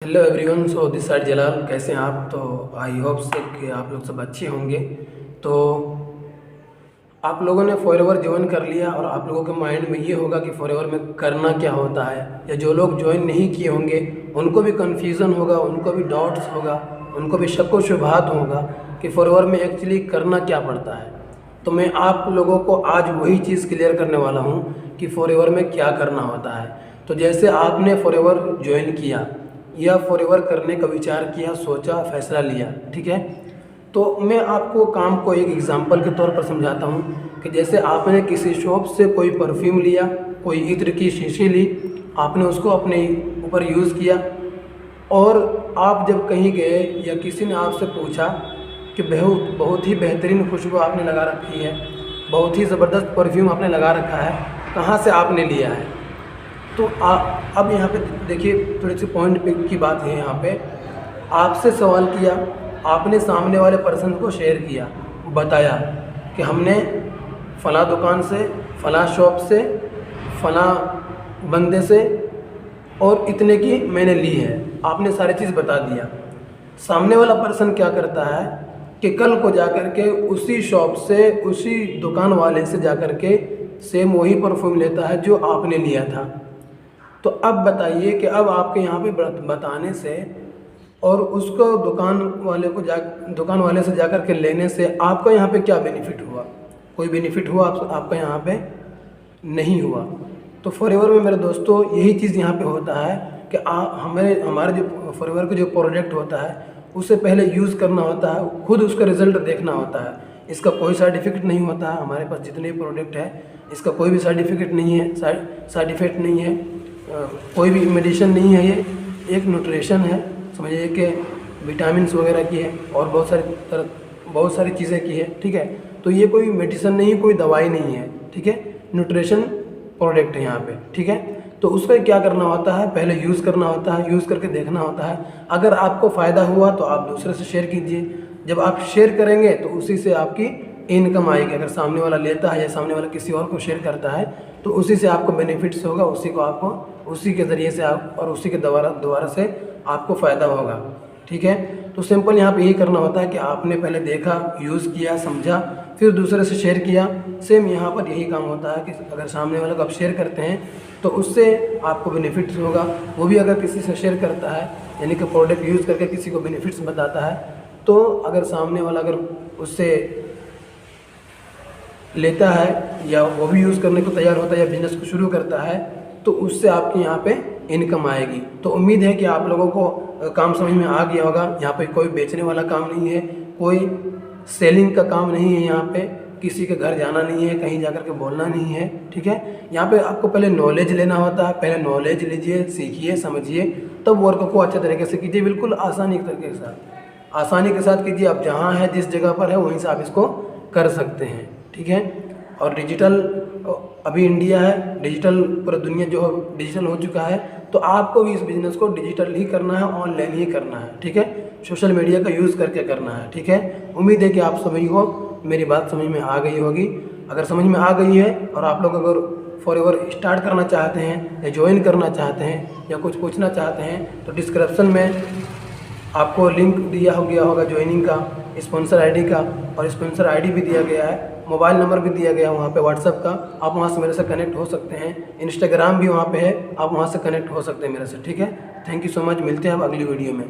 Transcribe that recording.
Hello everyone, so this side Jalal. कैसे हैं आप? तो आई होप से कि आप लोग सब अच्छे होंगे। तो आप लोगों ने फॉरएवर ज्वाइन कर लिया और आप लोगों के माइंड में ये होगा कि फॉरएवर में करना क्या होता है, या जो लोग ज्वाइन नहीं किए होंगे उनको भी कन्फ्यूज़न होगा, उनको भी डाउट्स होगा, उनको भी शक व शुबहात होगा कि फॉरएवर में एक्चुअली करना क्या पड़ता है। तो मैं आप लोगों को आज वही चीज़ क्लियर करने वाला हूँ कि फॉरएवर में क्या करना होता है। तो जैसे आपने फॉरएवर ज्वाइन किया या फॉरएवर करने का विचार किया, सोचा, फैसला लिया, ठीक है, तो मैं आपको काम को एक एग्जांपल के तौर पर समझाता हूँ कि जैसे आपने किसी शॉप से कोई परफ्यूम लिया, कोई इत्र की शीशी ली, आपने उसको अपने ऊपर यूज़ किया और आप जब कहीं गए या किसी ने आपसे पूछा कि बहुत ही बेहतरीन खुशबू आपने लगा रखी है, बहुत ही ज़बरदस्त परफ्यूम आपने लगा रखा है, कहाँ से आपने लिया है? तो अब यहाँ पे देखिए, थोड़ी सी पॉइंट पे की बात है। यहाँ पे आपसे सवाल किया, आपने सामने वाले पर्सन को शेयर किया, बताया कि हमने फ़लाँ दुकान से, फ़लाँ शॉप से, फ़लाँ बंदे से और इतने की मैंने ली है। आपने सारी चीज़ बता दिया। सामने वाला पर्सन क्या करता है कि कल को जाकर के उसी शॉप से, उसी दुकान वाले से जाकर के सेम वही परफ्यूम लेता है जो आपने लिया था। तो अब बताइए कि अब आपके यहाँ पे बताने से और उसको दुकान वाले से जाकर के लेने से आपका यहाँ पे क्या बेनिफिट हुआ? कोई बेनिफिट हुआ आपका यहाँ पे? नहीं हुआ। तो फॉरएवर में मेरे दोस्तों यही चीज़ यहाँ पे होता है कि हमारे जो फॉरएवर का जो प्रोडक्ट होता है उसे पहले यूज़ करना होता है, खुद उसका रिज़ल्ट देखना होता है। इसका कोई साइड इफ़ेक्ट नहीं होता है। हमारे पास जितने भी प्रोडक्ट है इसका कोई भी साइड इफ़ेक्ट नहीं है, साइड इफ़ेक्ट नहीं है, कोई भी मेडिसिन नहीं है। ये एक न्यूट्रिशन है, समझिए कि विटामिन्स वगैरह की है और बहुत सारी चीज़ें की है, ठीक है। तो ये कोई मेडिसिन नहीं, कोई दवाई नहीं है, ठीक है, न्यूट्रिशन प्रोडक्ट है यहाँ पे, ठीक है। तो उसका क्या करना होता है, पहले यूज़ करना होता है, यूज़ करके देखना होता है। अगर आपको फ़ायदा हुआ तो आप दूसरे से शेयर कीजिए। जब आप शेयर करेंगे तो उसी से आपकी इनकम आएगी। अगर सामने वाला लेता है या सामने वाला किसी और को शेयर करता है तो उसी से आपको बेनिफिट्स होगा, उसी के ज़रिए से आप और उसी के दोबारा से आपको फ़ायदा होगा, ठीक है। तो सिंपल यहाँ पे यही करना होता है कि आपने पहले देखा, यूज़ किया, समझा, फिर दूसरे से शेयर किया। सेम यहाँ पर यही काम होता है कि अगर सामने वाले को आप शेयर करते हैं तो उससे आपको बेनिफिट्स होगा। वो भी अगर किसी से शेयर करता है, यानी कि प्रोडक्ट यूज़ करके किसी को बेनिफिट्स बताता है, तो अगर सामने वाला अगर उससे लेता है या वो भी यूज़ करने को तैयार होता है या बिजनेस को शुरू करता है तो उससे आपके यहाँ पे इनकम आएगी। तो उम्मीद है कि आप लोगों को काम समझ में आ गया होगा। यहाँ पे कोई बेचने वाला काम नहीं है, कोई सेलिंग का काम नहीं है, यहाँ पे किसी के घर जाना नहीं है, कहीं जाकर के बोलना नहीं है, ठीक है। यहाँ पे आपको पहले नॉलेज लेना होता है। पहले नॉलेज लीजिए, सीखिए, समझिए, तब वर्क को अच्छे तरीके से कीजिए, बिल्कुल आसानी के साथ कीजिए। आप जहाँ है, जिस जगह पर है, वहीं से आप इसको कर सकते हैं, ठीक है। और डिजिटल अभी इंडिया है, डिजिटल पूरा दुनिया जो डिजिटल हो चुका है, तो आपको भी इस बिज़नेस को डिजिटल ही करना है, ऑनलाइन ही करना है, ठीक है। सोशल मीडिया का यूज़ करके करना है, ठीक है। उम्मीद है कि आप सभी को मेरी बात समझ में आ गई होगी। अगर समझ में आ गई है और आप लोग अगर फॉरएवर स्टार्ट करना चाहते हैं या ज्वाइन करना चाहते हैं या कुछ पूछना चाहते हैं तो डिस्क्रिप्शन में आपको लिंक दिया गया होगा ज्वाइनिंग का, स्पॉन्सर आईडी का, और स्पॉन्सर आईडी भी दिया गया है, मोबाइल नंबर भी दिया गया है वहाँ पे व्हाट्सएप का। आप वहाँ से मेरे से कनेक्ट हो सकते हैं। इंस्टाग्राम भी वहाँ पे है, आप वहाँ से कनेक्ट हो सकते हैं मेरे से, ठीक है। Thank you so much. मिलते हैं अब अगली वीडियो में।